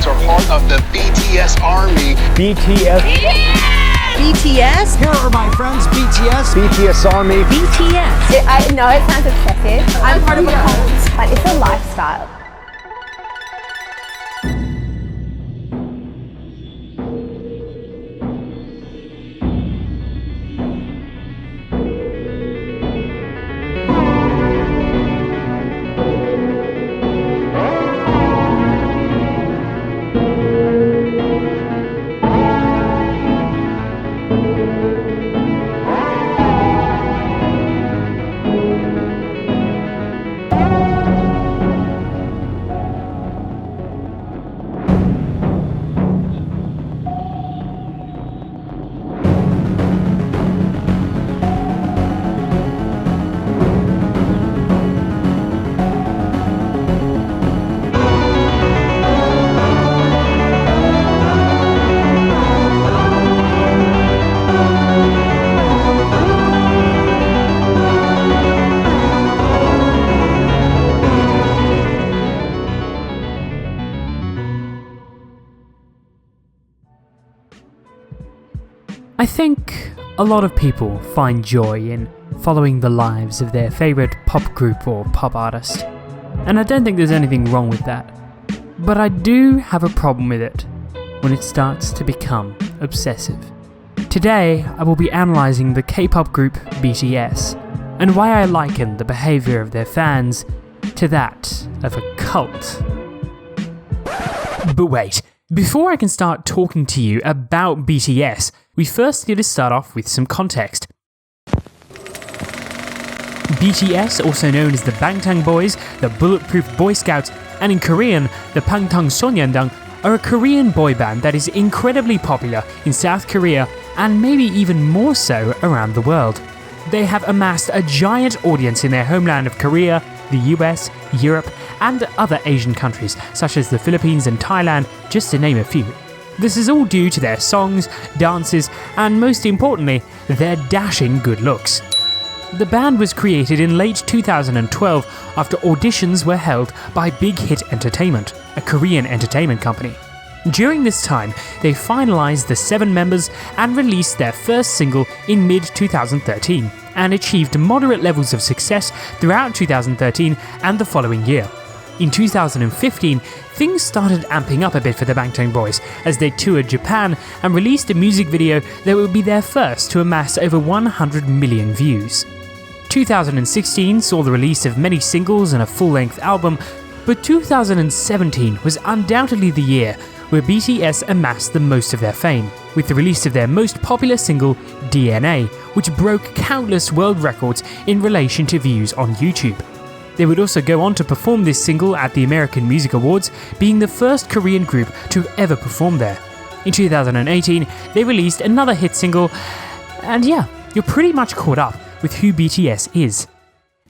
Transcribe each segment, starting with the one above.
are part of the BTS army. BTS. BTS? Here are my friends, BTS. BTS army. BTS. I know it sounds excessive. I'm part of a cult. But it's a lifestyle. I think a lot of people find joy in following the lives of their favourite pop group or pop artist, and I don't think there's anything wrong with that. But I do have a problem with it when it starts to become obsessive. Today, I will be analysing the K-pop group BTS, and why I liken the behaviour of their fans to that of a cult. But wait, before I can start talking to you about BTS, we first need to start off with some context. BTS, also known as the Bangtan Boys, the Bulletproof Boy Scouts, and in Korean, the Bangtan Sonyeondang, are a Korean boy band that is incredibly popular in South Korea and maybe even more so around the world. They have amassed a giant audience in their homeland of Korea, the US, Europe, and other Asian countries such as the Philippines and Thailand, just to name a few. This is all due to their songs, dances, and most importantly, their dashing good looks. The band was created in late 2012 after auditions were held by Big Hit Entertainment, a Korean entertainment company. During this time, they finalized the 7 members and released their first single in mid-2013, and achieved moderate levels of success throughout 2013 and the following year. In 2015, things started amping up a bit for the Bangtan Boys as they toured Japan and released a music video that would be their first to amass over 100 million views. 2016 saw the release of many singles and a full-length album, but 2017 was undoubtedly the year where BTS amassed the most of their fame, with the release of their most popular single, DNA, which broke countless world records in relation to views on YouTube. They would also go on to perform this single at the American Music Awards, being the first Korean group to ever perform there. In 2018, they released another hit single, and yeah, you're pretty much caught up with who BTS is.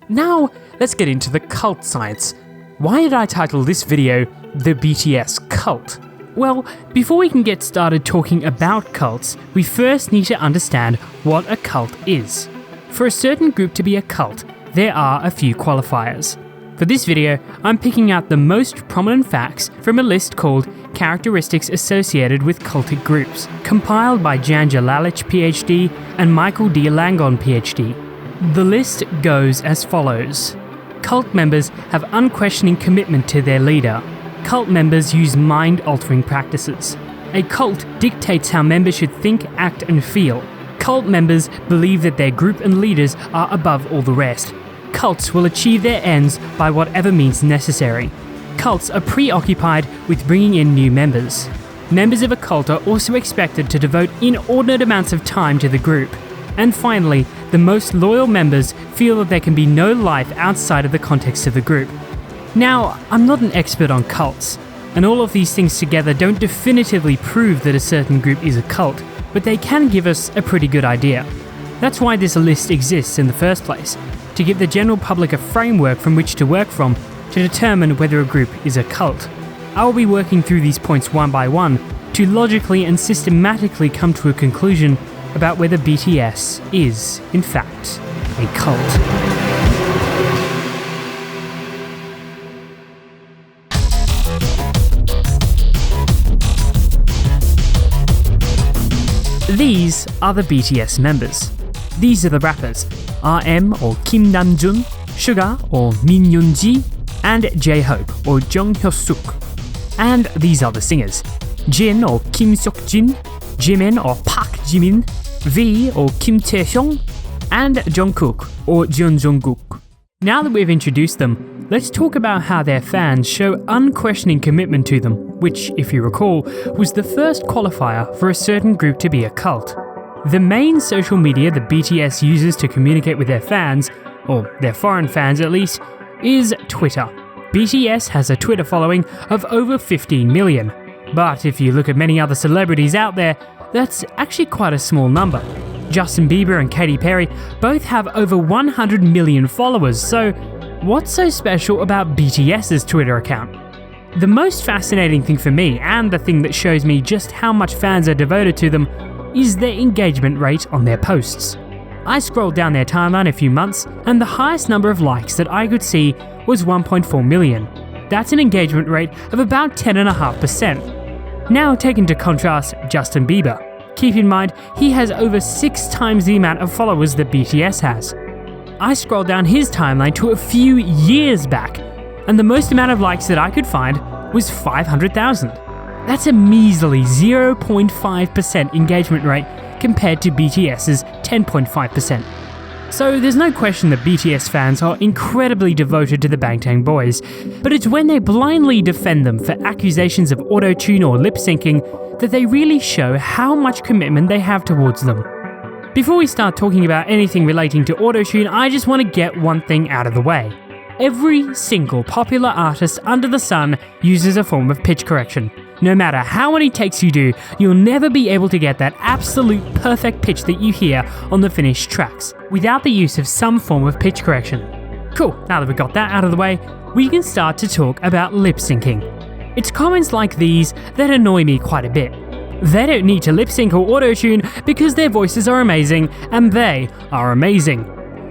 Now, let's get into the cult science. Why did I title this video, The BTS Cult? Well, before we can get started talking about cults, we first need to understand what a cult is. For a certain group to be a cult, there are a few qualifiers. For this video, I'm picking out the most prominent facts from a list called Characteristics Associated with Cultic Groups, compiled by Janja Lalich PhD and Michael D. Langon PhD. The list goes as follows. Cult members have unquestioning commitment to their leader. Cult members use mind-altering practices. A cult dictates how members should think, act, and feel. Cult members believe that their group and leaders are above all the rest. Cults will achieve their ends by whatever means necessary. Cults are preoccupied with bringing in new members. Members of a cult are also expected to devote inordinate amounts of time to the group. And finally, the most loyal members feel that there can be no life outside of the context of the group. Now, I'm not an expert on cults, and all of these things together don't definitively prove that a certain group is a cult, but they can give us a pretty good idea. That's why this list exists in the first place, to give the general public a framework from which to work from to determine whether a group is a cult. I will be working through these points one by one to logically and systematically come to a conclusion about whether BTS is, in fact, a cult. These are the BTS members. These are the rappers: RM or Kim Namjoon, Sugar or Min Yoonji, and J-Hope or Jung Hyosuk. And these are the singers: Jin or Kim Seokjin, Jimin or Park Jimin, V or Kim Taehyung, and Jungkook or Jeon Jungkook. Now that we've introduced them, let's talk about how their fans show unquestioning commitment to them, which, if you recall, was the first qualifier for a certain group to be a cult. The main social media that BTS uses to communicate with their fans, or their foreign fans at least, is Twitter. BTS has a Twitter following of over 15 million. But if you look at many other celebrities out there, that's actually quite a small number. Justin Bieber and Katy Perry both have over 100 million followers, so what's so special about BTS's Twitter account? The most fascinating thing for me, and the thing that shows me just how much fans are devoted to them, is their engagement rate on their posts. I scrolled down their timeline a few months, and the highest number of likes that I could see was 1.4 million. That's an engagement rate of about 10.5%. Now take into contrast Justin Bieber. Keep in mind, he has over 6 times the amount of followers that BTS has. I scrolled down his timeline to a few years back, and the most amount of likes that I could find was 500,000. That's a measly 0.5% engagement rate compared to BTS's 10.5%. So there's no question that BTS fans are incredibly devoted to the Bangtan Boys, but it's when they blindly defend them for accusations of auto-tune or lip-syncing that they really show how much commitment they have towards them. Before we start talking about anything relating to auto-tune, I just want to get one thing out of the way. Every single popular artist under the sun uses a form of pitch correction. No matter how many takes you do, you'll never be able to get that absolute perfect pitch that you hear on the finished tracks, without the use of some form of pitch correction. Cool, now that we've got that out of the way, we can start to talk about lip syncing. It's comments like these that annoy me quite a bit. They don't need to lip sync or auto-tune because their voices are amazing and they are amazing.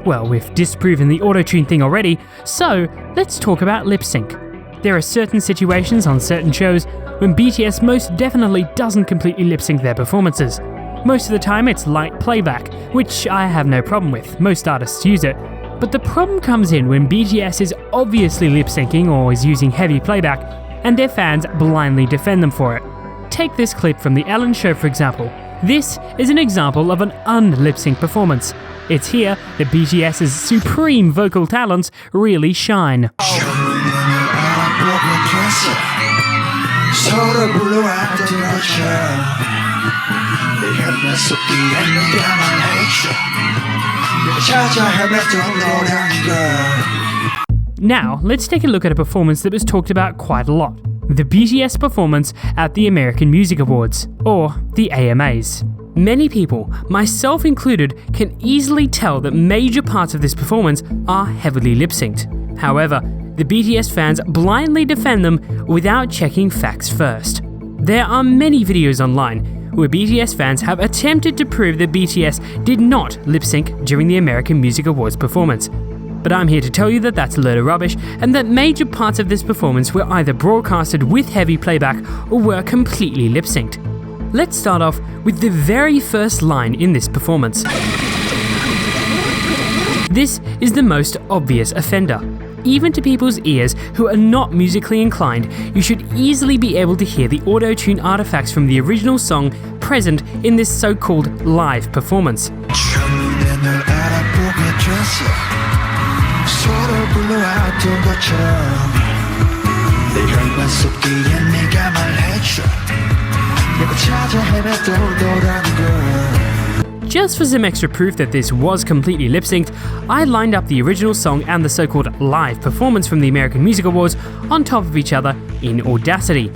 Well, we've disproven the auto-tune thing already, so let's talk about lip sync. There are certain situations on certain shows when BTS most definitely doesn't completely lip sync their performances. Most of the time it's light playback, which I have no problem with, most artists use it. But the problem comes in when BTS is obviously lip syncing or is using heavy playback, and their fans blindly defend them for it. Take this clip from The Ellen Show for example. This is an example of an un-lip sync performance. It's here that BTS's supreme vocal talents really shine. Now, let's take a look at a performance that was talked about quite a lot. The BTS performance at the American Music Awards, or the AMAs. Many people, myself included, can easily tell that major parts of this performance are heavily lip-synced. However, the BTS fans blindly defend them without checking facts first. There are many videos online where BTS fans have attempted to prove that BTS did not lip-sync during the American Music Awards performance. But I'm here to tell you that that's a load of rubbish and that major parts of this performance were either broadcasted with heavy playback or were completely lip-synced. Let's start off with the very first line in this performance. This is the most obvious offender. Even to people's ears who are not musically inclined, you should easily be able to hear the auto-tune artifacts from the original song present in this so-called live performance. Just for some extra proof that this was completely lip-synced, I lined up the original song and the so-called live performance from the American Music Awards on top of each other in Audacity.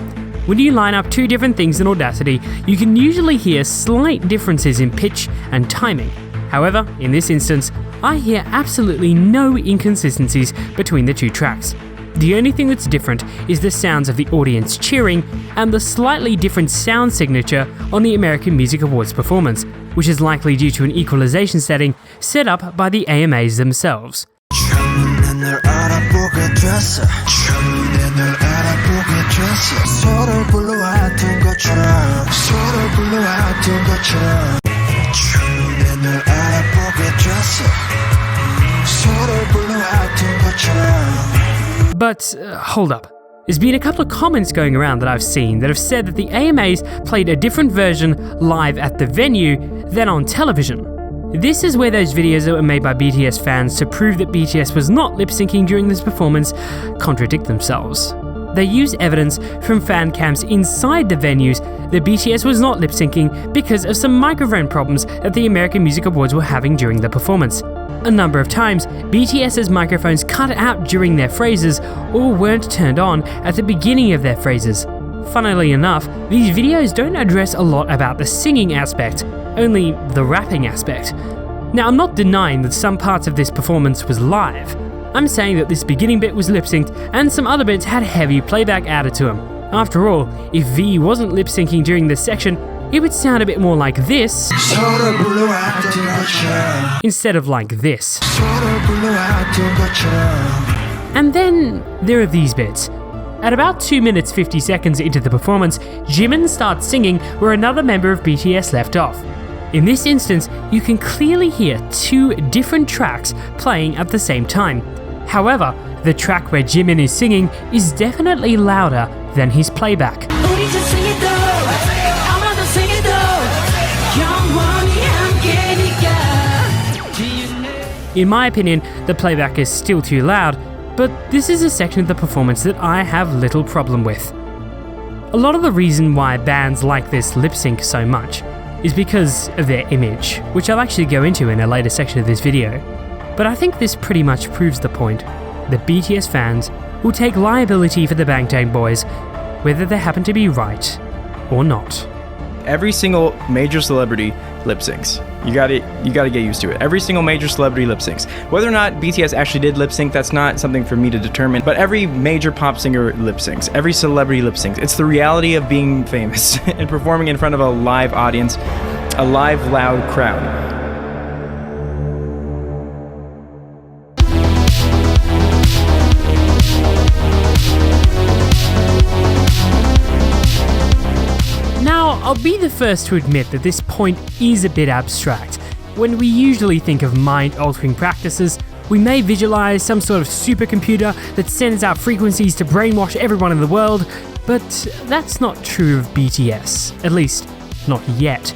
When you line up two different things in Audacity, you can usually hear slight differences in pitch and timing. However, in this instance, I hear absolutely no inconsistencies between the two tracks. The only thing that's different is the sounds of the audience cheering and the slightly different sound signature on the American Music Awards performance, which is likely due to an equalization setting set up by the AMAs themselves. But hold up. There's been a couple of comments going around that I've seen that have said that the AMAs played a different version live at the venue than on television. This is where those videos that were made by BTS fans to prove that BTS was not lip-syncing during this performance contradict themselves. They use evidence from fan cams inside the venues that BTS was not lip-syncing because of some microphone problems that the American Music Awards were having during the performance. A number of times, BTS's microphones cut out during their phrases or weren't turned on at the beginning of their phrases. Funnily enough, these videos don't address a lot about the singing aspect, only the rapping aspect. Now, I'm not denying that some parts of this performance was live. I'm saying that this beginning bit was lip-synced and some other bits had heavy playback added to them. After all, if V wasn't lip-syncing during this section, it would sound a bit more like this instead of like this. And then there are these bits. At about 2 minutes 50 seconds into the performance, Jimin starts singing where another member of BTS left off. In this instance, you can clearly hear two different tracks playing at the same time. However, the track where Jimin is singing is definitely louder than his playback. In my opinion, the playback is still too loud, but this is a section of the performance that I have little problem with. A lot of the reason why bands like this lip sync so much is because of their image, which I'll actually go into in a later section of this video. But I think this pretty much proves the point that BTS fans will take liability for the Bangtan Boys, whether they happen to be right or not. Every single major celebrity lip syncs. You gotta get used to it. Every single major celebrity lip syncs. Whether or not BTS actually did lip sync, that's not something for me to determine, but every major pop singer lip syncs. Every celebrity lip syncs. It's the reality of being famous and performing in front of a live audience, a live, loud crowd. I'll be the first to admit that this point is a bit abstract. When we usually think of mind-altering practices, we may visualize some sort of supercomputer that sends out frequencies to brainwash everyone in the world, but that's not true of BTS, at least not yet.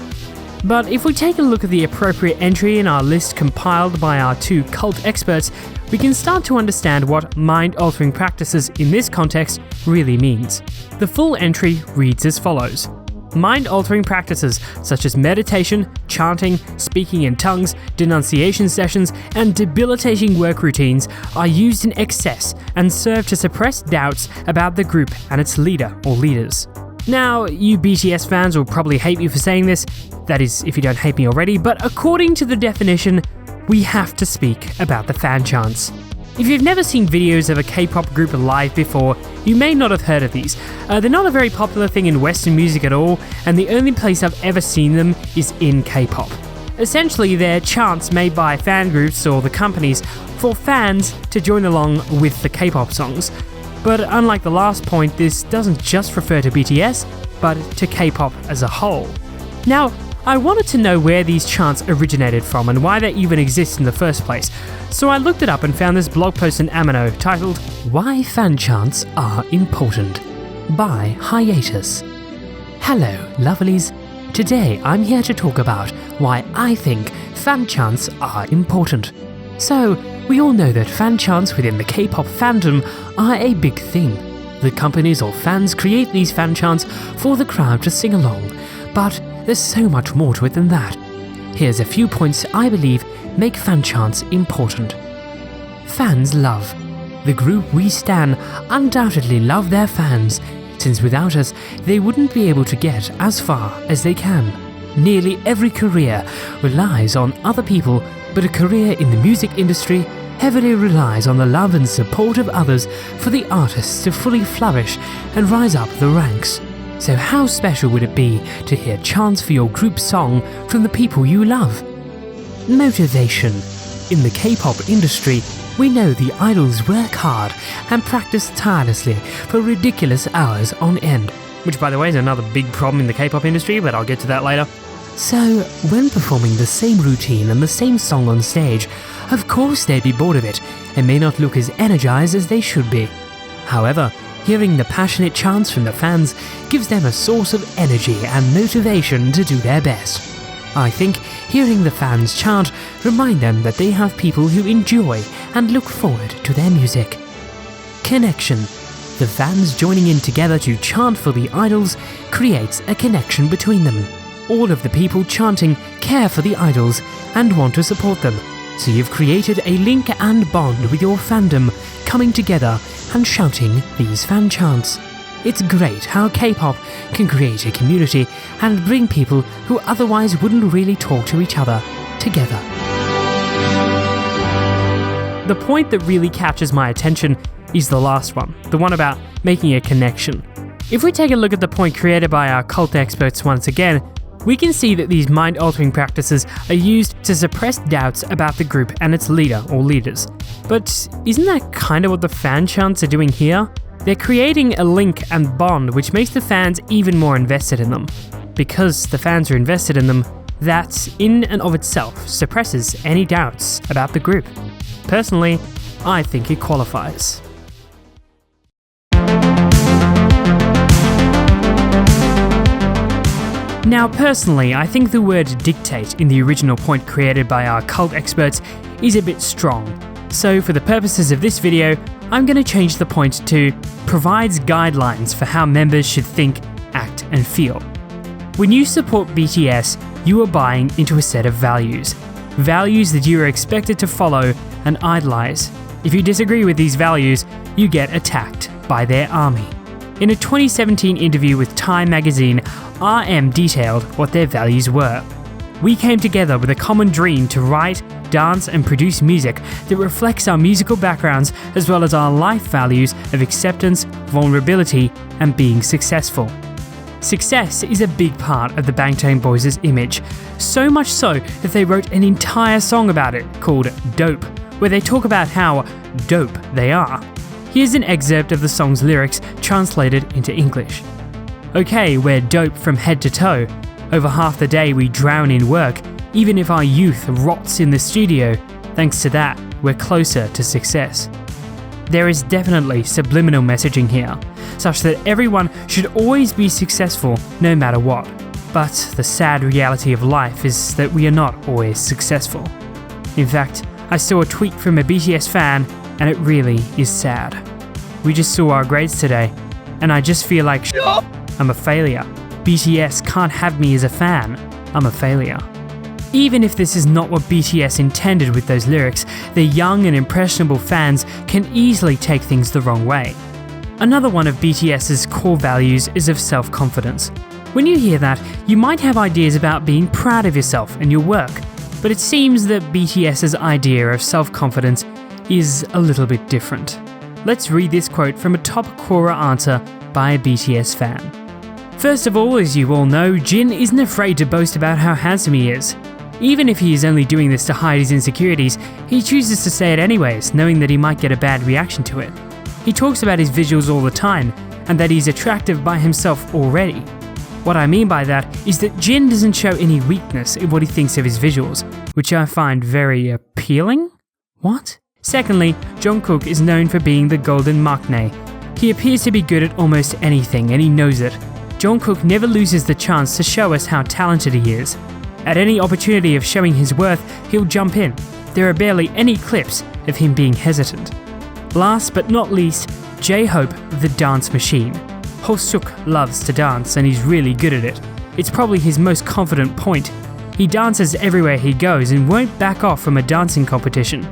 But if we take a look at the appropriate entry in our list compiled by our two cult experts, we can start to understand what mind-altering practices in this context really means. The full entry reads as follows. Mind-altering practices such as meditation, chanting, speaking in tongues, denunciation sessions, and debilitating work routines are used in excess and serve to suppress doubts about the group and its leader or leaders. Now, you BTS fans will probably hate me for saying this, that is, if you don't hate me already, but according to the definition, we have to speak about the fan chants. If you've never seen videos of a K-pop group live before, you may not have heard of these. They're not a very popular thing in Western music at all, and the only place I've ever seen them is in K-pop. Essentially, they're chants made by fan groups or the companies for fans to join along with the K-pop songs. But unlike the last point, this doesn't just refer to BTS, but to K-pop as a whole. Now, I wanted to know where these chants originated from and why they even exist in the first place, so I looked it up and found this blog post in Amino titled Why Fan Chants Are Important by Hiatus. Hello, lovelies. Today I'm here to talk about why I think fan chants are important. So, we all know that fan chants within the K-pop fandom are a big thing. The companies or fans create these fan chants for the crowd to sing along, but there's so much more to it than that. Here's a few points I believe make fan chants important. Fans love. The group we stan undoubtedly love their fans, since without us, they wouldn't be able to get as far as they can. Nearly every career relies on other people, but a career in the music industry heavily relies on the love and support of others for the artists to fully flourish and rise up the ranks. So how special would it be to hear chants for your group song from the people you love? Motivation. In the K-pop industry, we know the idols work hard and practice tirelessly for ridiculous hours on end. Which, by the way, is another big problem in the K-pop industry, but I'll get to that later. So, when performing the same routine and the same song on stage, of course they'd be bored of it and may not look as energized as they should be. However, hearing the passionate chants from the fans gives them a source of energy and motivation to do their best. I think hearing the fans chant remind them that they have people who enjoy and look forward to their music. Connection. The fans joining in together to chant for the idols creates a connection between them. All of the people chanting care for the idols and want to support them, so you've created a link and bond with your fandom coming together and shouting these fan chants. It's great how K-pop can create a community and bring people who otherwise wouldn't really talk to each other together. The point that really captures my attention is the last one, the one about making a connection. If we take a look at the point created by our cult experts once again, we can see that these mind-altering practices are used to suppress doubts about the group and its leader or leaders. But isn't that kind of what the fan chants are doing here? They're creating a link and bond which makes the fans even more invested in them. Because the fans are invested in them, that in and of itself suppresses any doubts about the group. Personally, I think it qualifies. Now personally, I think the word dictate in the original point created by our cult experts is a bit strong. So for the purposes of this video, I'm going to change the point to provides guidelines for how members should think, act and feel. When you support BTS, you are buying into a set of values. Values that you are expected to follow and idolize. If you disagree with these values, you get attacked by their army. In a 2017 interview with Time magazine, RM detailed what their values were. We came together with a common dream to write, dance and produce music that reflects our musical backgrounds as well as our life values of acceptance, vulnerability and being successful. Success is a big part of the Bangtan Boys' image, so much so that they wrote an entire song about it called Dope, where they talk about how dope they are. Here's an excerpt of the song's lyrics translated into English. Okay, we're dope from head to toe. Over half the day we drown in work, even if our youth rots in the studio. Thanks to that, we're closer to success. There is definitely subliminal messaging here, such that everyone should always be successful no matter what. But the sad reality of life is that we are not always successful. In fact, I saw a tweet from a BTS fan and it really is sad. We just saw our grades today, and I just feel like I'm a failure. BTS can't have me as a fan. I'm a failure. Even if this is not what BTS intended with those lyrics, their young and impressionable fans can easily take things the wrong way. Another one of BTS's core values is of self-confidence. When you hear that, you might have ideas about being proud of yourself and your work, but it seems that BTS's idea of self-confidence is a little bit different. Let's read this quote from a top Quora answer by a BTS fan. First of all, as you all know, Jin isn't afraid to boast about how handsome he is. Even if he is only doing this to hide his insecurities, he chooses to say it anyways, knowing that he might get a bad reaction to it. He talks about his visuals all the time, and that he's attractive by himself already. What I mean by that is that Jin doesn't show any weakness in what he thinks of his visuals, which I find very appealing? What? Secondly, Jungkook is known for being the golden maknae. He appears to be good at almost anything, and he knows it. Jungkook never loses the chance to show us how talented he is. At any opportunity of showing his worth, he'll jump in. There are barely any clips of him being hesitant. Last but not least, J-Hope the dance machine. Hoseok loves to dance and he's really good at it. It's probably his most confident point. He dances everywhere he goes and won't back off from a dancing competition.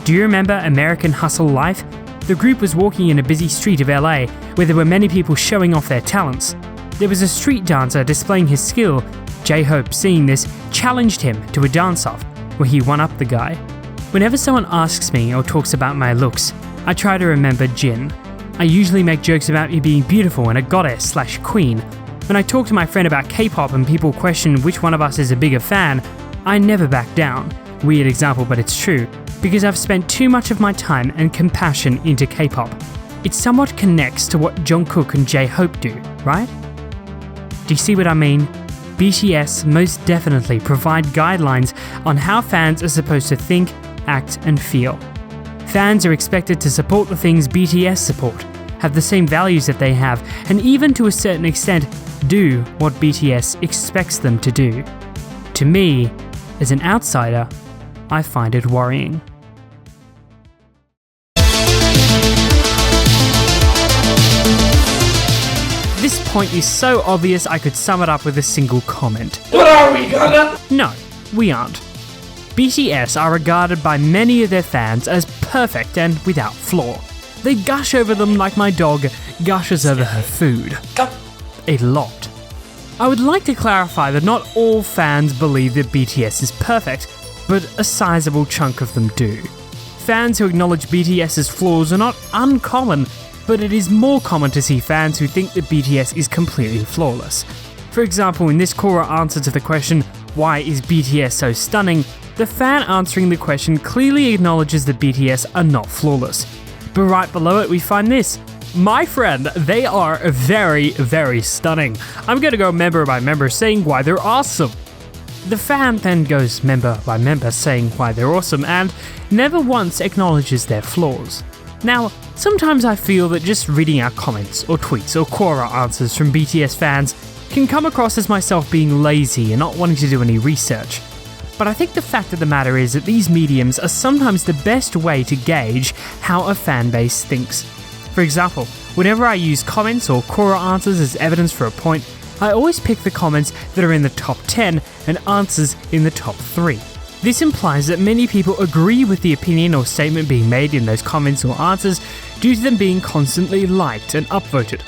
Do you remember American Hustle Life? The group was walking in a busy street of LA where there were many people showing off their talents. There was a street dancer displaying his skill. J-Hope, seeing this, challenged him to a dance-off, where he one-upped the guy. Whenever someone asks me or talks about my looks, I try to remember Jin. I usually make jokes about me being beautiful and a goddess/queen. When I talk to my friend about K-pop and people question which one of us is a bigger fan, I never back down. Weird example, but it's true, because I've spent too much of my time and compassion into K-pop. It somewhat connects to what Jungkook and J-Hope do, right? Do you see what I mean? BTS most definitely provide guidelines on how fans are supposed to think, act and feel. Fans are expected to support the things BTS support. have the same values that they have, and even to a certain extent do what BTS expects them to do. To me, as an outsider, I find it worrying. This point is so obvious I could sum it up with a single comment. But are we gonna? No, we aren't. BTS are regarded by many of their fans as perfect and without flaw. They gush over them like my dog gushes over her food. A lot. I would like to clarify that not all fans believe that BTS is perfect, but a sizable chunk of them do. Fans who acknowledge BTS's flaws are not uncommon, but it is more common to see fans who think that BTS is completely flawless. For example, in this Quora answer to the question, "Why is BTS so stunning?" the fan answering the question clearly acknowledges that BTS are not flawless. But right below it we find this: "My friend, they are very, very stunning. I'm gonna go member by member saying why they're awesome." The fan then goes member by member saying why they're awesome and never once acknowledges their flaws. Now, sometimes I feel that just reading out comments or tweets or Quora answers from BTS fans can come across as myself being lazy and not wanting to do any research. But I think the fact of the matter is that these mediums are sometimes the best way to gauge how a fan base thinks. For example, whenever I use comments or Quora answers as evidence for a point, I always pick the comments that are in the top 10 and answers in the top 3. This implies that many people agree with the opinion or statement being made in those comments or answers due to them being constantly liked and upvoted.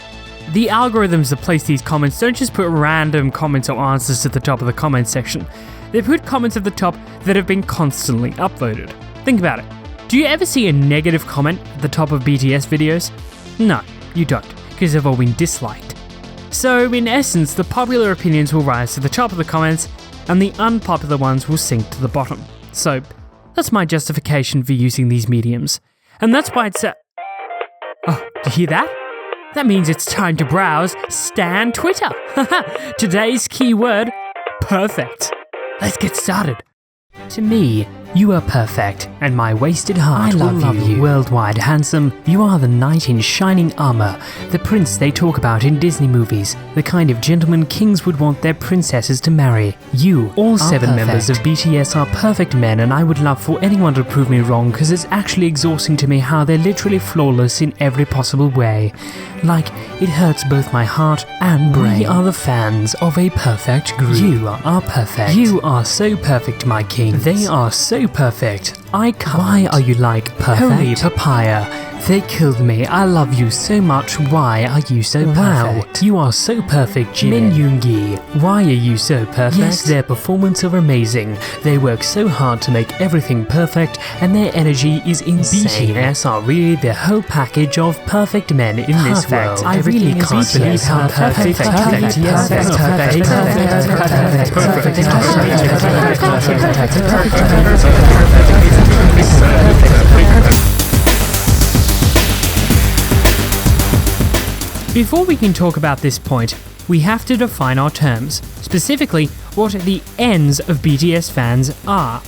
The algorithms that place these comments don't just put random comments or answers at the top of the comments section. They put comments at the top that have been constantly upvoted. Think about it. Do you ever see a negative comment at the top of BTS videos? No, you don't, because they've all been disliked. So in essence, the popular opinions will rise to the top of the comments and the unpopular ones will sink to the bottom. So that's my justification for using these mediums. And that's why it's Oh, do you hear that? That means it's time to browse Stan Twitter. Today's keyword, perfect. Let's get started. To me, you are perfect, and my wasted heart will love you. Worldwide handsome, you are the knight in shining armor, the prince they talk about in Disney movies, the kind of gentleman kings would want their princesses to marry. You, all 7 members of BTS are perfect men, and I would love for anyone to prove me wrong because it's actually exhausting to me how they're literally flawless in every possible way. Like, it hurts both my heart and brain. We are the fans of a perfect group. You are perfect. You are so perfect, my king. They are so perfect. I can't. Why are you like perfect? Holy papaya. They killed me. I love you so much. Why are you so perfect? Wow, you are so perfect, Jimin. Min Yoongi. Why are you so perfect? Yes, their performance are amazing. They work so hard to make everything perfect, and their energy is insane. BTS are really the whole package of perfect men in this world. I really can't believe how perfect BTS Before we can talk about this point, we have to define our terms, specifically what the ends of BTS fans are.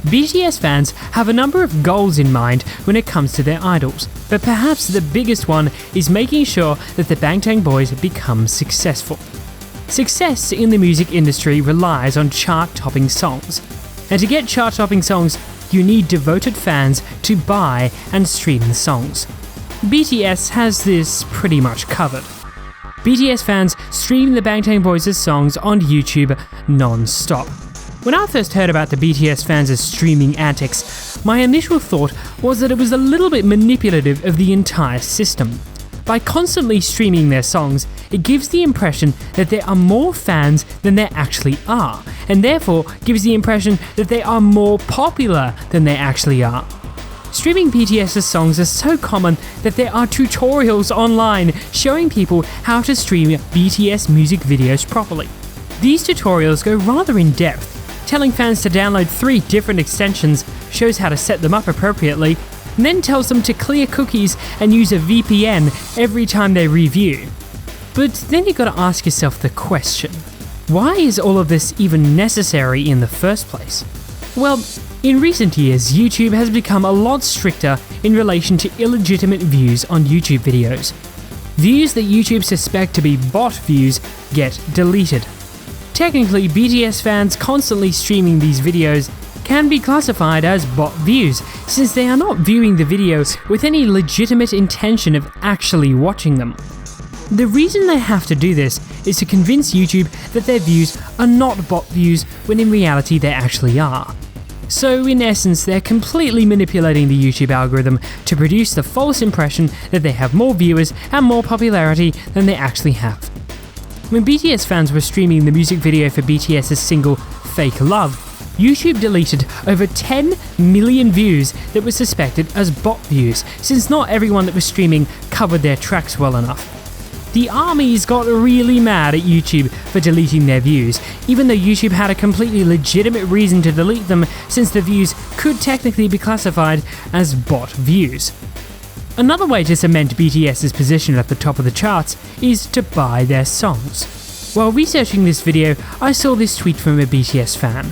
BTS fans have a number of goals in mind when it comes to their idols, but perhaps the biggest one is making sure that the Bangtan Boys become successful. Success in the music industry relies on chart-topping songs, and to get chart-topping songs, you need devoted fans to buy and stream the songs. BTS has this pretty much covered. BTS fans stream the Bangtan Boys' songs on YouTube non-stop. When I first heard about the BTS fans' streaming antics, my initial thought was that it was a little bit manipulative of the entire system. By constantly streaming their songs, it gives the impression that there are more fans than there actually are, and therefore gives the impression that they are more popular than they actually are. Streaming BTS's songs is so common that there are tutorials online showing people how to stream BTS music videos properly. These tutorials go rather in depth, telling fans to download 3 different extensions, shows how to set them up appropriately, and then tells them to clear cookies and use a VPN every time they review. But then you've got to ask yourself the question, why is all of this even necessary in the first place? Well, In recent years, YouTube has become a lot stricter in relation to illegitimate views on YouTube videos. Views that YouTube suspect to be bot views get deleted. Technically, BTS fans constantly streaming these videos can be classified as bot views, since they are not viewing the videos with any legitimate intention of actually watching them. The reason they have to do this is to convince YouTube that their views are not bot views when in reality they actually are. So in essence, they're completely manipulating the YouTube algorithm to produce the false impression that they have more viewers and more popularity than they actually have. When BTS fans were streaming the music video for BTS's single Fake Love, YouTube deleted over 10 million views that were suspected as bot views, since not everyone that was streaming covered their tracks well enough. The armies got really mad at YouTube for deleting their views, even though YouTube had a completely legitimate reason to delete them, since the views could technically be classified as bot views. Another way to cement BTS's position at the top of the charts is to buy their songs. While researching this video, I saw this tweet from a BTS fan.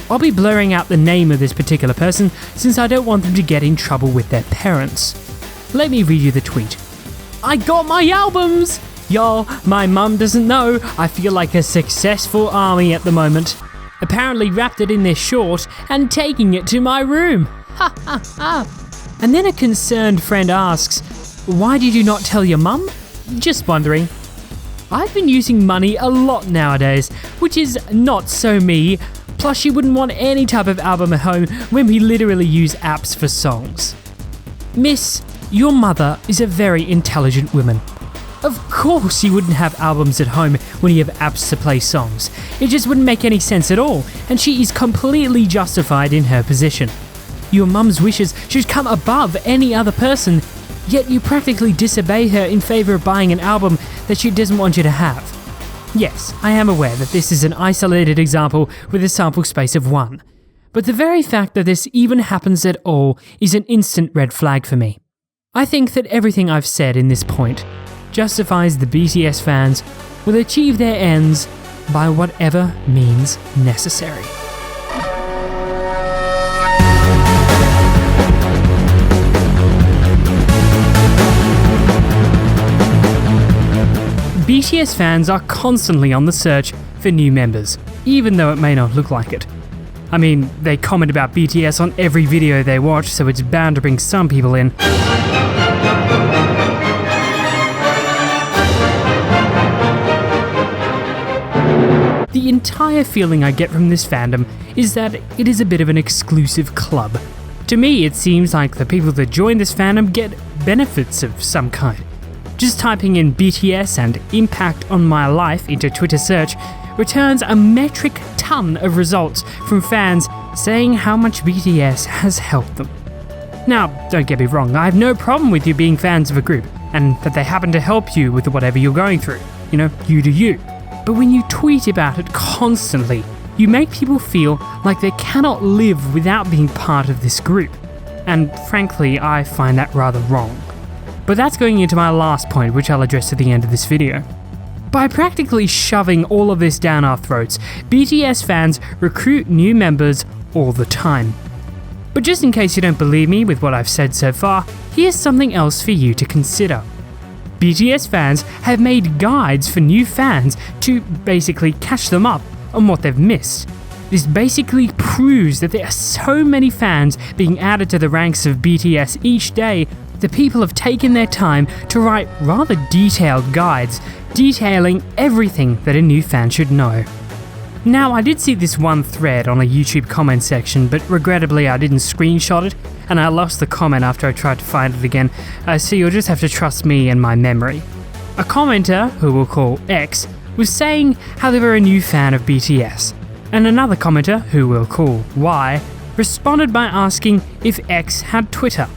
I'll be blurring out the name of this particular person since I don't want them to get in trouble with their parents. Let me read you the tweet. I got my albums! Y'all, my mum doesn't know I feel like a successful army at the moment. Apparently wrapped it in this short and taking it to my room. Ha ha ha. And then a concerned friend asks, why did you not tell your mum? Just wondering. I've been using money a lot nowadays, which is not so me. Plus she wouldn't want any type of album at home when we literally use apps for songs. Miss, your mother is a very intelligent woman. Of course you wouldn't have albums at home when you have apps to play songs. It just wouldn't make any sense at all, and she is completely justified in her position. Your mum's wishes should come above any other person, yet you practically disobey her in favour of buying an album that she doesn't want you to have. Yes, I am aware that this is an isolated example with a sample space of 1, but the very fact that this even happens at all is an instant red flag for me. I think that everything I've said in this point justifies the BTS fans will achieve their ends by whatever means necessary. BTS fans are constantly on the search for new members, even though it may not look like it. I mean, they comment about BTS on every video they watch, so it's bound to bring some people in. The entire feeling I get from this fandom is that it is a bit of an exclusive club. To me, it seems like the people that join this fandom get benefits of some kind. Just typing in BTS and impact on my life into Twitter search returns a metric ton of results from fans saying how much BTS has helped them. Now, don't get me wrong, I have no problem with you being fans of a group, and that they happen to help you with whatever you're going through. You know, you do you. But when you tweet about it constantly, you make people feel like they cannot live without being part of this group. And frankly, I find that rather wrong. But that's going into my last point, which I'll address at the end of this video. By practically shoving all of this down our throats, BTS fans recruit new members all the time. But just in case you don't believe me with what I've said so far, here's something else for you to consider. BTS fans have made guides for new fans to basically catch them up on what they've missed. This basically proves that there are so many fans being added to the ranks of BTS each day that people have taken their time to write rather detailed guides detailing everything that a new fan should know. Now, I did see this one thread on a YouTube comment section, but regrettably I didn't screenshot it, and I lost the comment after I tried to find it again, so you'll just have to trust me and my memory. A commenter, who we'll call X, was saying how they were a new fan of BTS, and another commenter, who we'll call Y, responded by asking if X had Twitter.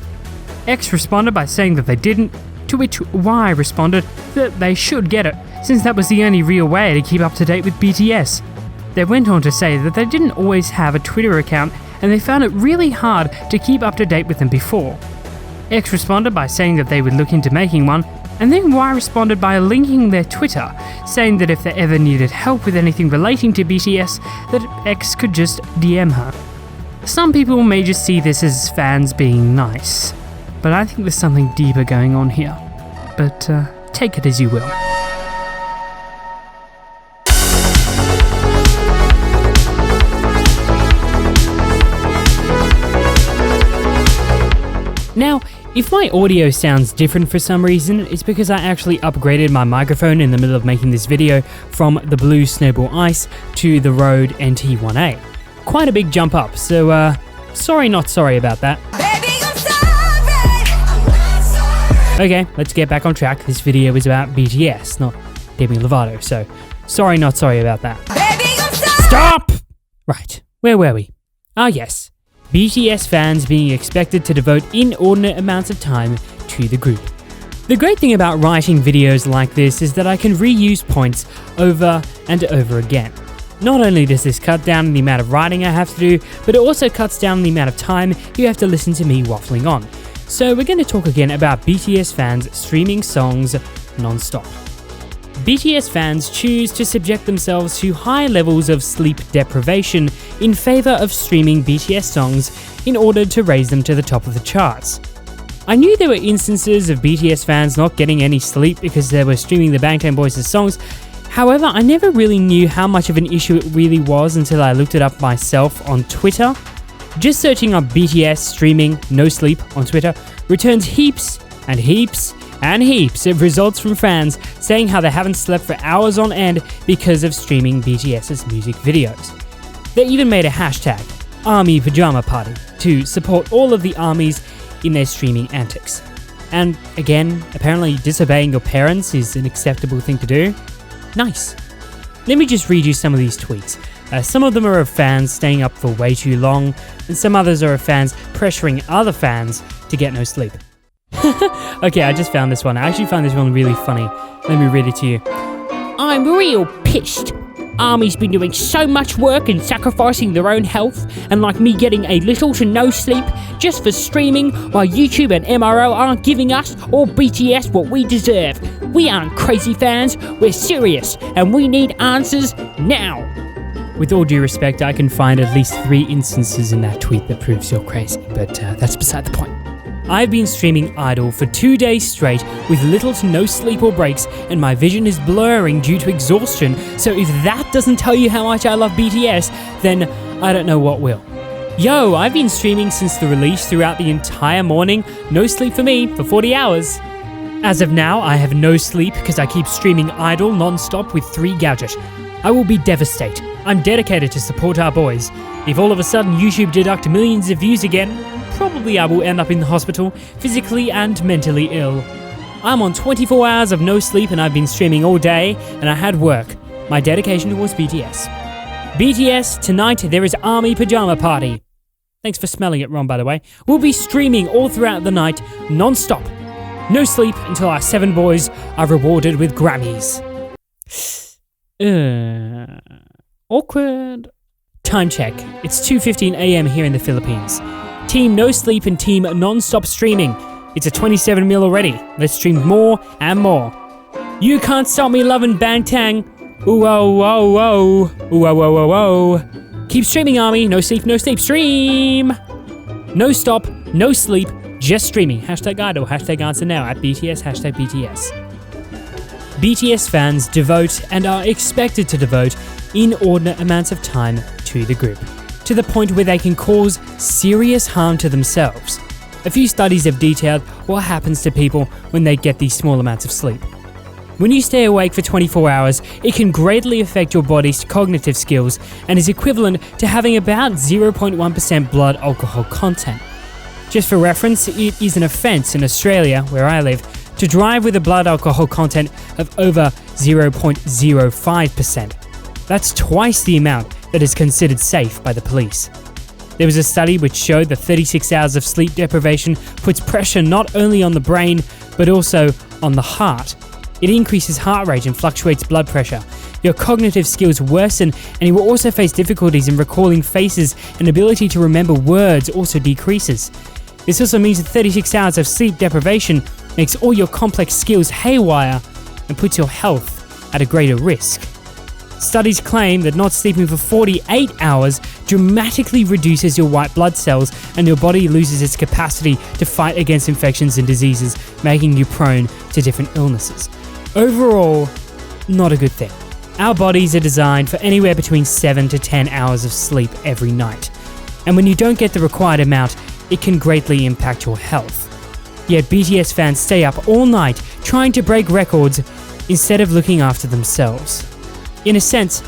X responded by saying that they didn't, to which Y responded that they should get it, since that was the only real way to keep up to date with BTS. They went on to say that they didn't always have a Twitter account and they found it really hard to keep up to date with them before. X responded by saying that they would look into making one, and then Y responded by linking their Twitter, saying that if they ever needed help with anything relating to BTS, that X could just DM her. Some people may just see this as fans being nice, but I think there's something deeper going on here. But take it as you will. Now, if my audio sounds different for some reason, it's because I actually upgraded my microphone in the middle of making this video from the Blue Snowball Ice to the Rode NT1A. Quite a big jump up, so sorry not sorry about that. Okay, let's get back on track. This video is about BTS, not Demi Lovato, so sorry not sorry about that. Stop! Right, where were we? Ah yes, BTS fans being expected to devote inordinate amounts of time to the group. The great thing about writing videos like this is that I can reuse points over and over again. Not only does this cut down the amount of writing I have to do, but it also cuts down the amount of time you have to listen to me waffling on. So we're going to talk again about BTS fans streaming songs non-stop. BTS fans choose to subject themselves to high levels of sleep deprivation in favor of streaming BTS songs in order to raise them to the top of the charts. I knew there were instances of BTS fans not getting any sleep because they were streaming the Bangtan Boys' songs. However, I never really knew how much of an issue it really was until I looked it up myself on Twitter. Just searching up BTS streaming no sleep on Twitter returns heaps and heaps and heaps of results from fans saying how they haven't slept for hours on end because of streaming BTS's music videos. They even made a hashtag, Army Pajama Party, to support all of the armies in their streaming antics. And again, apparently disobeying your parents is an acceptable thing to do. Nice. Let me just read you some of these tweets. Some of them are of fans staying up for way too long, and some others are of fans pressuring other fans to get no sleep. Okay, I just found this one. I actually found this one really funny. Let me read it to you. I'm real pissed. Army's been doing so much work and sacrificing their own health, and like me getting a little to no sleep just for streaming while YouTube and MRO aren't giving us or BTS what we deserve. We aren't crazy fans, we're serious, and we need answers now. With all due respect, I can find at least 3 instances in that tweet that proves you're crazy, but that's beside the point. I've been streaming Idol for 2 days straight with little to no sleep or breaks, and my vision is blurring due to exhaustion, so if that doesn't tell you how much I love BTS, then I don't know what will. Yo, I've been streaming since the release throughout the entire morning, no sleep for me, for 40 hours. As of now, I have no sleep because I keep streaming Idol non-stop with 3 gadgets. I will be devastated. I'm dedicated to support our boys. If all of a sudden YouTube deduct millions of views again, probably I will end up in the hospital, physically and mentally ill. I'm on 24 hours of no sleep and I've been streaming all day, and I had work. My dedication was BTS. BTS, tonight there is Army Pajama Party. Thanks for smelling it, Ron, by the way. We'll be streaming all throughout the night, non-stop. No sleep until our 7 boys are rewarded with Grammys. Awkward. Time check. It's 2:15 a.m. here in the Philippines. Team no sleep and team non-stop streaming. It's a 27 mil already. Let's stream more and more. You can't stop me loving Bangtan. Ooh oh oh oh. Ooh oh oh oh oh. Keep streaming, Army. No sleep, stream. No stop, no sleep, just streaming. Hashtag idol, hashtag answer now at BTS, hashtag BTS. BTS fans devote and are expected to devote inordinate amounts of time to the group, to the point where they can cause serious harm to themselves. A few studies have detailed what happens to people when they get these small amounts of sleep. When you stay awake for 24 hours, it can greatly affect your body's cognitive skills and is equivalent to having about 0.1% blood alcohol content. Just for reference, it is an offence in Australia, where I live, to drive with a blood alcohol content of over 0.05%. That's twice the amount that is considered safe by the police. There was a study which showed that 36 hours of sleep deprivation puts pressure not only on the brain, but also on the heart. It increases heart rate and fluctuates blood pressure. Your cognitive skills worsen, and you will also face difficulties in recalling faces, and ability to remember words also decreases. This also means that 36 hours of sleep deprivation makes all your complex skills haywire and puts your health at a greater risk. Studies claim that not sleeping for 48 hours dramatically reduces your white blood cells and your body loses its capacity to fight against infections and diseases, making you prone to different illnesses. Overall, not a good thing. Our bodies are designed for anywhere between 7 to 10 hours of sleep every night. And when you don't get the required amount, it can greatly impact your health. Yet BTS fans stay up all night trying to break records instead of looking after themselves. In a sense,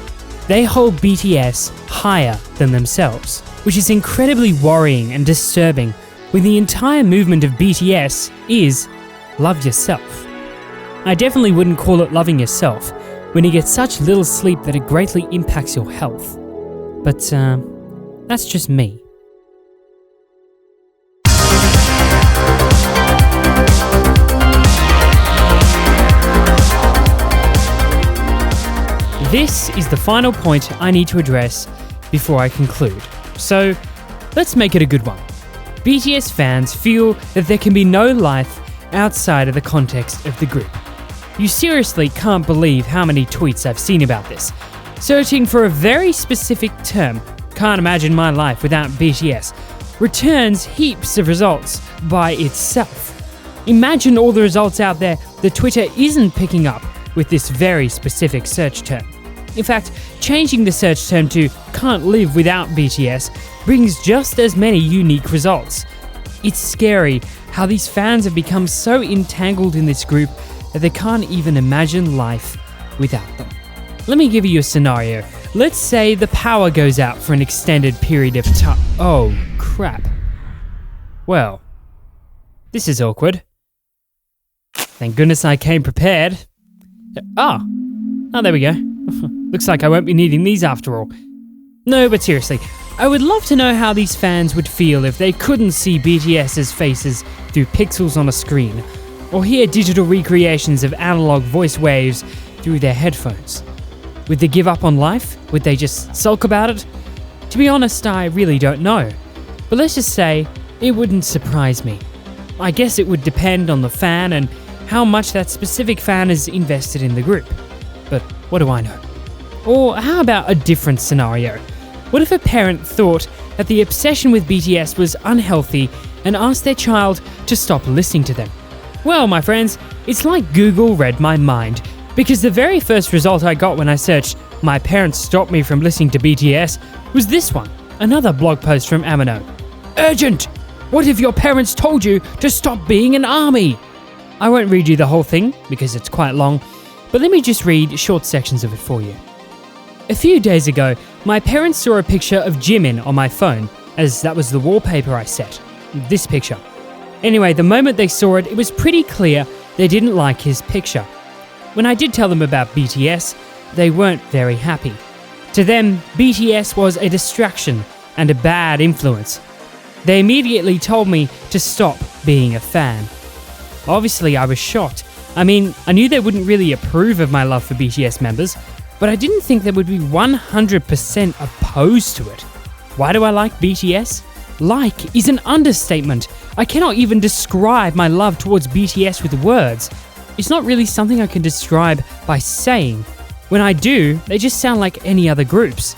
they hold BTS higher than themselves, which is incredibly worrying and disturbing when the entire movement of BTS is love yourself. I definitely wouldn't call it loving yourself when you get such little sleep that it greatly impacts your health. But that's just me. This is the final point I need to address before I conclude. So, let's make it a good one. BTS fans feel that there can be no life outside of the context of the group. You seriously can't believe how many tweets I've seen about this. Searching for a very specific term, can't imagine my life without BTS, returns heaps of results by itself. Imagine all the results out there that Twitter isn't picking up with this very specific search term. In fact, changing the search term to can't live without BTS brings just as many unique results. It's scary how these fans have become so entangled in this group that they can't even imagine life without them. Let me give you a scenario. Let's say the power goes out for an extended period of time. Oh, crap. Well, this is awkward. Thank goodness I came prepared. Oh, there we go. Looks like I won't be needing these after all. No, but seriously, I would love to know how these fans would feel if they couldn't see BTS's faces through pixels on a screen, or hear digital recreations of analog voice waves through their headphones. Would they give up on life? Would they just sulk about it? To be honest, I really don't know. But let's just say it wouldn't surprise me. I guess it would depend on the fan and how much that specific fan is invested in the group. But what do I know? Or how about a different scenario? What if a parent thought that the obsession with BTS was unhealthy and asked their child to stop listening to them? Well, my friends, it's like Google read my mind, because the very first result I got when I searched "my parents stopped me from listening to BTS" was this one, another blog post from Amino. Urgent! What if your parents told you to stop being an army? I won't read you the whole thing because it's quite long, but let me just read short sections of it for you. A few days ago, my parents saw a picture of Jimin on my phone, as that was the wallpaper I set. This picture. Anyway, the moment they saw it, it was pretty clear they didn't like his picture. When I did tell them about BTS, they weren't very happy. To them, BTS was a distraction and a bad influence. They immediately told me to stop being a fan. Obviously, I was shocked. I mean, I knew they wouldn't really approve of my love for BTS members, but I didn't think they would be 100% opposed to it. Why do I like BTS? Like is an understatement. I cannot even describe my love towards BTS with words. It's not really something I can describe by saying. When I do, they just sound like any other groups.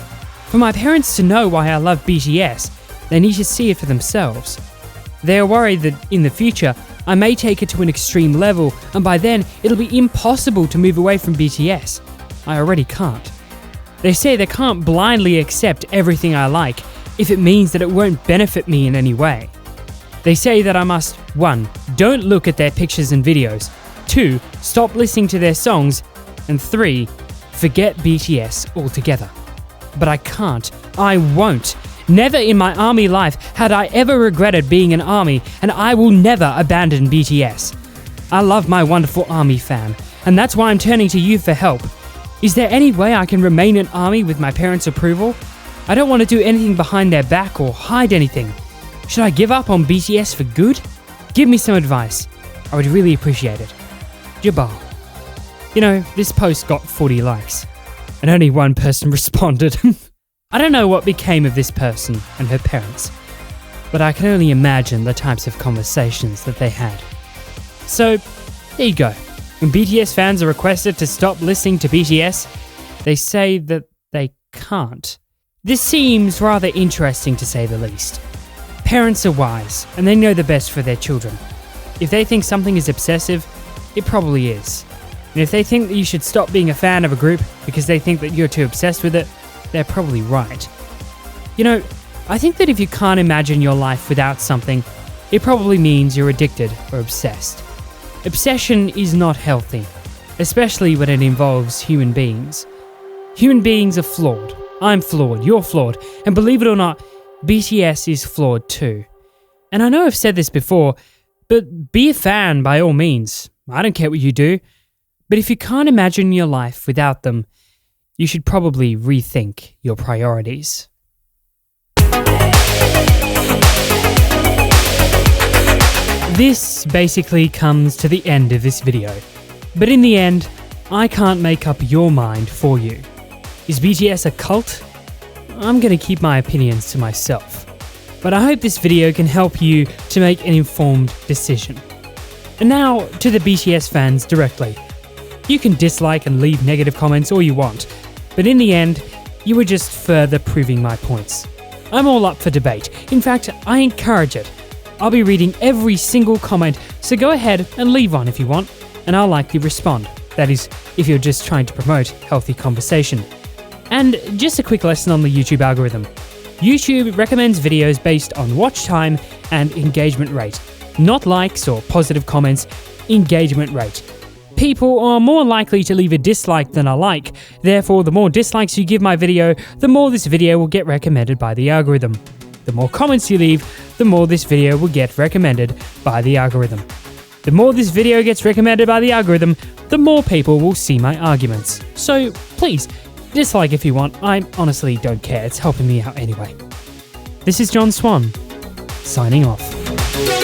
For my parents to know why I love BTS, they need to see it for themselves. They are worried that in the future, I may take it to an extreme level, and by then, it'll be impossible to move away from BTS. I already can't. They say they can't blindly accept everything I like if it means that it won't benefit me in any way. They say that I must 1. Don't look at their pictures and videos, 2. Stop listening to their songs, and 3. Forget BTS altogether. But I can't. I won't. Never in my army life had I ever regretted being an army, and I will never abandon BTS. I love my wonderful army fan, and that's why I'm turning to you for help. Is there any way I can remain an army with my parents' approval? I don't want to do anything behind their back or hide anything. Should I give up on BTS for good? Give me some advice. I would really appreciate it. Jabal. You know, this post got 40 likes, and only one person responded. I don't know what became of this person and her parents, but I can only imagine the types of conversations that they had. So, there you go. When BTS fans are requested to stop listening to BTS, They say that they can't. This seems rather interesting to say the least. Parents are wise, and they know the best for their children. If they think something is obsessive, it probably is. And if they think that you should stop being a fan of a group because they think that you're too obsessed with it, they're probably right. You know, I think that if you can't imagine your life without something, it probably means you're addicted or obsessed. Obsession is not healthy, especially when it involves human beings. Human beings are flawed. I'm flawed, you're flawed, and believe it or not, BTS is flawed too. And I know I've said this before, but be a fan by all means. I don't care what you do. But if you can't imagine your life without them, you should probably rethink your priorities. This basically comes to the end of this video. But in the end, I can't make up your mind for you. Is BTS a cult? I'm gonna keep my opinions to myself. But I hope this video can help you to make an informed decision. And now, to the BTS fans directly. You can dislike and leave negative comments all you want, but in the end, you are just further proving my points. I'm all up for debate. In fact, I encourage it. I'll be reading every single comment, so go ahead and leave one if you want, and I'll likely respond. That is, if you're just trying to promote healthy conversation. And just a quick lesson on the YouTube algorithm. YouTube recommends videos based on watch time and engagement rate. Not likes or positive comments, engagement rate. People are more likely to leave a dislike than a like, therefore the more dislikes you give my video, the more this video will get recommended by the algorithm. The more comments you leave, the more this video will get recommended by the algorithm. The more this video gets recommended by the algorithm, the more people will see my arguments. So please, dislike if you want, I honestly don't care, it's helping me out anyway. This is John Swan, signing off.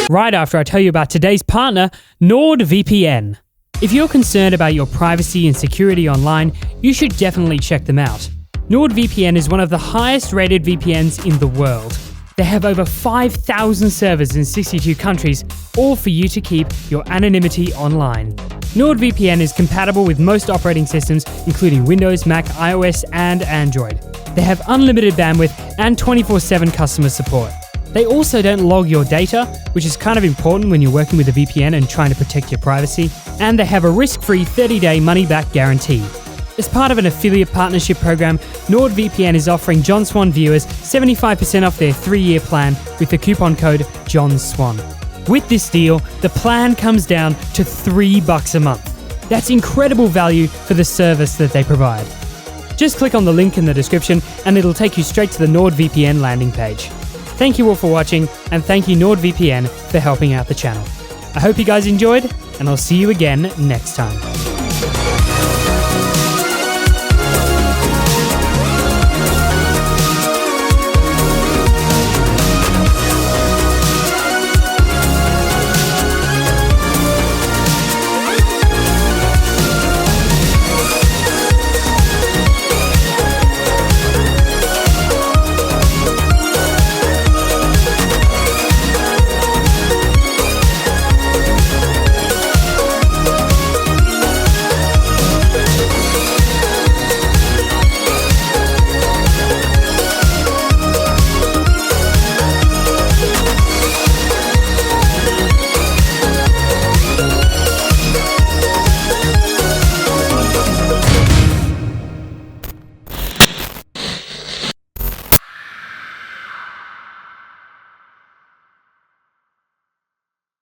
Right after I tell you about today's partner, NordVPN. If you're concerned about your privacy and security online, you should definitely check them out. NordVPN is one of the highest rated VPNs in the world. They have over 5,000 servers in 62 countries, all for you to keep your anonymity online. NordVPN is compatible with most operating systems, including Windows, Mac, iOS, and Android. They have unlimited bandwidth and 24/7 customer support. They also don't log your data, which is kind of important when you're working with a VPN and trying to protect your privacy. And they have a risk-free 30-day money-back guarantee. As part of an affiliate partnership program, NordVPN is offering John Swan viewers 75% off their 3-year plan with the coupon code JOHNSWAN. With this deal, the plan comes down to $3 a month. That's incredible value for the service that they provide. Just click on the link in the description and it'll take you straight to the NordVPN landing page. Thank you all for watching, and thank you NordVPN for helping out the channel. I hope you guys enjoyed, and I'll see you again next time.